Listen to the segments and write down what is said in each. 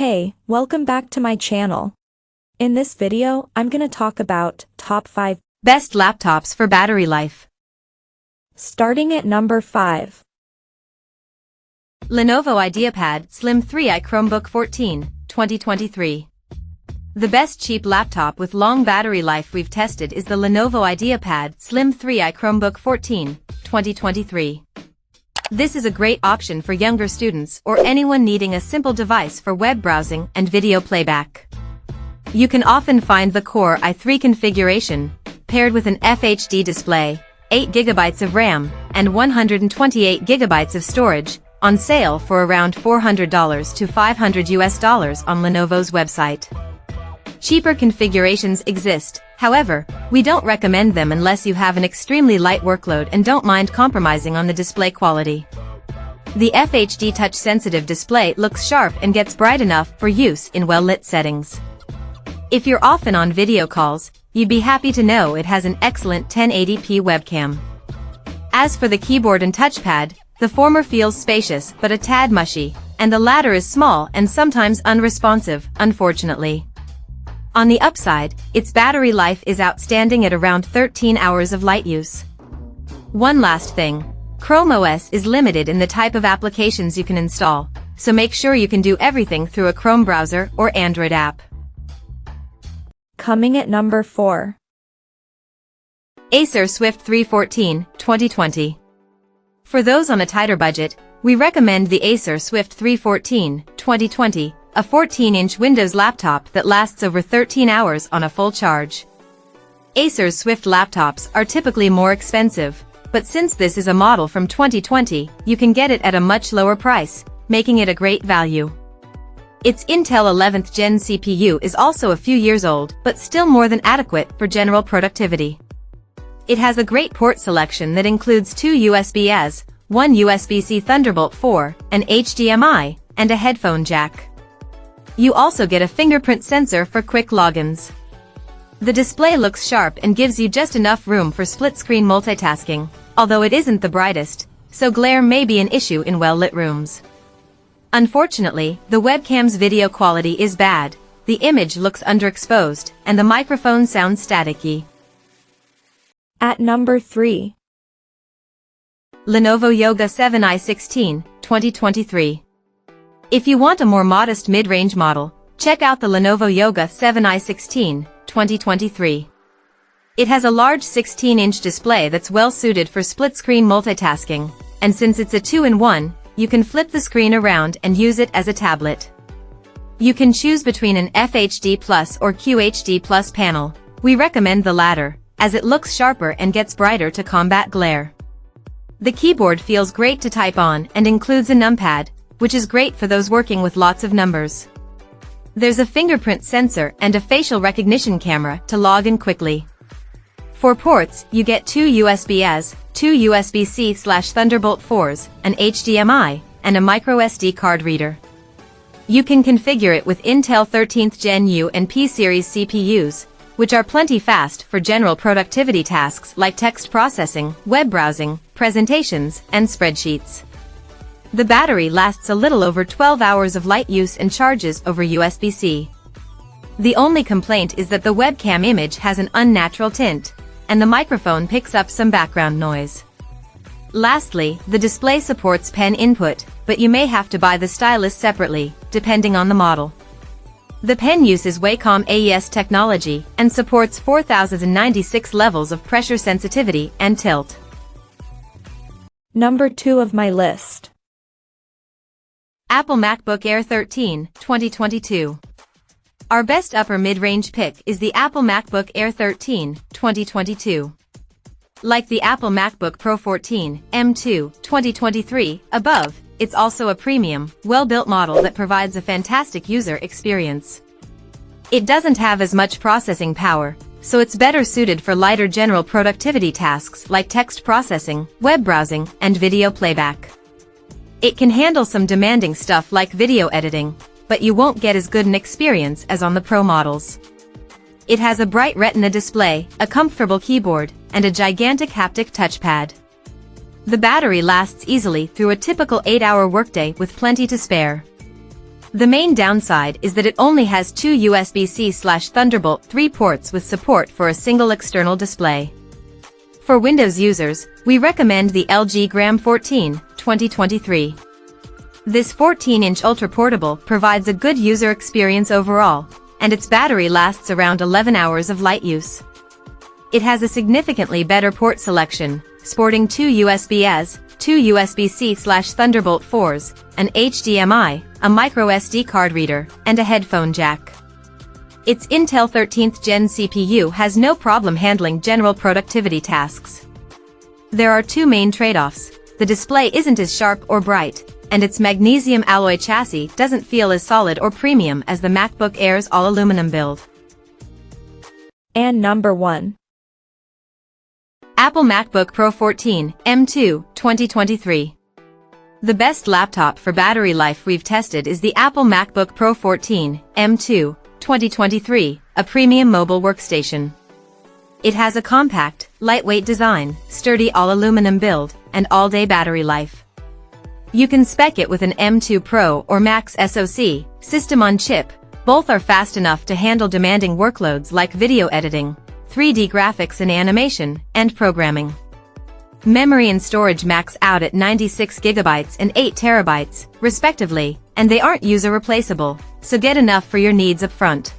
Hey, welcome back to my channel. In this video, I'm gonna talk about top 5 best laptops for battery life. Starting at number 5. Lenovo IdeaPad Slim 3i Chromebook 14, 2023. The best cheap laptop with long battery life we've tested is the Lenovo IdeaPad Slim 3i Chromebook 14, 2023. This is a great option for younger students or anyone needing a simple device for web browsing and video playback. You can often find the Core i3 configuration, paired with an FHD display, 8GB of RAM, and 128GB of storage, on sale for around $400 to $500 on Lenovo's website. Cheaper configurations exist, however, we don't recommend them unless you have an extremely light workload and don't mind compromising on the display quality. The FHD touch-sensitive display looks sharp and gets bright enough for use in well-lit settings. If you're often on video calls, you'd be happy to know it has an excellent 1080p webcam. As for the keyboard and touchpad, the former feels spacious but a tad mushy, and the latter is small and sometimes unresponsive, unfortunately. On the upside, its battery life is outstanding at around 13 hours of light use. One last thing, Chrome OS is limited in the type of applications you can install, so make sure you can do everything through a Chrome browser or Android app. Coming at number 4. Acer Swift 314, 2020. For those on a tighter budget, we recommend the Acer Swift 314, 2020, a 14-inch Windows laptop that lasts over 13 hours on a full charge. Acer's Swift laptops are typically more expensive, but since this is a model from 2020, you can get it at a much lower price, making it a great value. Its Intel 11th Gen CPU is also a few years old, but still more than adequate for general productivity. It has a great port selection that includes 2 USB-As, 1 USB-C Thunderbolt 4, an HDMI, and a headphone jack. You also get a fingerprint sensor for quick logins. The display looks sharp and gives you just enough room for split-screen multitasking, although it isn't the brightest, so glare may be an issue in well-lit rooms. Unfortunately, the webcam's video quality is bad, the image looks underexposed, and the microphone sounds staticky. At number 3. Lenovo Yoga 7i16, 2023. If you want a more modest mid-range model, check out the Lenovo Yoga 7i16, 2023. It has a large 16-inch display that's well-suited for split-screen multitasking, and since it's a 2-in-1, you can flip the screen around and use it as a tablet. You can choose between an FHD Plus or QHD Plus panel. We recommend the latter, as it looks sharper and gets brighter to combat glare. The keyboard feels great to type on and includes a numpad, which is great for those working with lots of numbers. There's a fingerprint sensor and a facial recognition camera to log in quickly. For ports, you get 2 USB-As, 2 USB-C/Thunderbolt 4s, an HDMI, and a microSD card reader. You can configure it with Intel 13th Gen U and P series CPUs, which are plenty fast for general productivity tasks like text processing, web browsing, presentations, and spreadsheets. The battery lasts a little over 12 hours of light use and charges over USB-C. The only complaint is that the webcam image has an unnatural tint, and the microphone picks up some background noise. Lastly, the display supports pen input, but you may have to buy the stylus separately, depending on the model. The pen uses Wacom AES technology and supports 4096 levels of pressure sensitivity and tilt. Number 2 of my list. Apple MacBook Air 13, 2022. Our best upper mid-range pick is the Apple MacBook Air 13, 2022. Like the Apple MacBook Pro 14, M2, 2023, above, it's also a premium, well-built model that provides a fantastic user experience. It doesn't have as much processing power, so it's better suited for lighter general productivity tasks like text processing, web browsing, and video playback. It can handle some demanding stuff like video editing, but you won't get as good an experience as on the Pro models. It has a bright Retina display, a comfortable keyboard, and a gigantic haptic touchpad. The battery lasts easily through a typical 8-hour workday with plenty to spare. The main downside is that it only has two USB-C/Thunderbolt 3 ports with support for a single external display. For Windows users, we recommend the LG Gram 14, 2023. This 14-inch ultra-portable provides a good user experience overall, and its battery lasts around 11 hours of light use. It has a significantly better port selection, sporting two USB-As, two USB-C/Thunderbolt 4s, an HDMI, a microSD card reader, and a headphone jack. Its Intel 13th Gen CPU has no problem handling general productivity tasks. There are two main trade-offs: the display isn't as sharp or bright, and its magnesium alloy chassis doesn't feel as solid or premium as the MacBook Air's all-aluminum build. And number 1. Apple MacBook Pro 14, M2, 2023. The best laptop for battery life we've tested is the Apple MacBook Pro 14, M2, 2023, a premium mobile workstation. It has a compact, lightweight design, sturdy all-aluminum build, and all-day battery life. You can spec it with an M2 Pro or Max SoC, system on chip. Both are fast enough to handle demanding workloads like video editing, 3D graphics and animation, and programming. Memory and storage max out at 96 GB and 8 TB, respectively, and they aren't user replaceable, so get enough for your needs up front.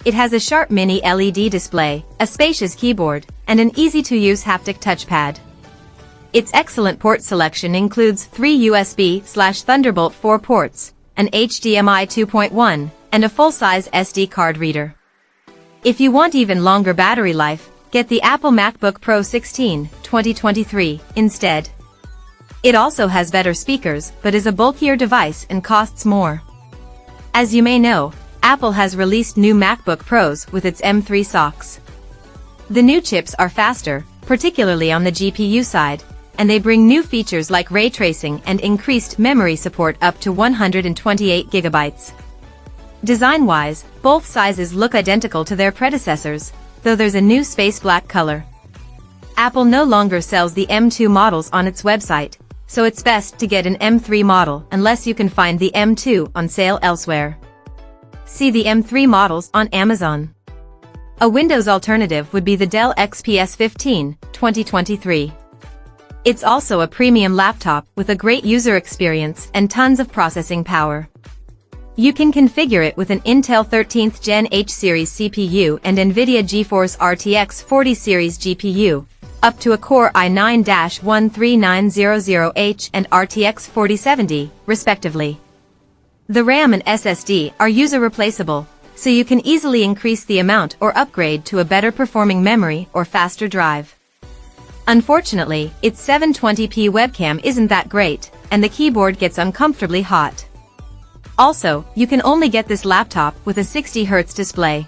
It has a sharp mini LED display, a spacious keyboard, and an easy-to-use haptic touchpad. Its excellent port selection includes 3 USB/Thunderbolt 4 ports, an HDMI 2.1, and a full-size SD card reader. If you want even longer battery life, get the Apple MacBook Pro 16, 2023, instead. It also has better speakers, but is a bulkier device and costs more. As you may know, Apple has released new MacBook Pros with its M3 SoCs. The new chips are faster, particularly on the GPU side, and they bring new features like ray tracing and increased memory support up to 128 GB. Design-wise, both sizes look identical to their predecessors, though there's a new space black color. Apple no longer sells the M2 models on its website, so it's best to get an M3 model unless you can find the M2 on sale elsewhere. See the M3 models on Amazon. A Windows alternative would be the Dell XPS 15, 2023. It's also a premium laptop with a great user experience and tons of processing power. You can configure it with an Intel 13th Gen H series CPU and NVIDIA GeForce RTX 40 series GPU, up to a Core i9-13900H and RTX 4070, respectively. The RAM and SSD are user replaceable, so you can easily increase the amount or upgrade to a better performing memory or faster drive. Unfortunately, its 720p webcam isn't that great, and the keyboard gets uncomfortably hot. Also, you can only get this laptop with a 60Hz display.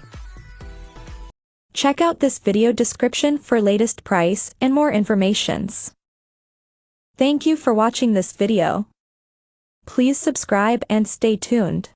Check out this video description for latest price and more informations. Thank you for watching this video. Please subscribe and stay tuned.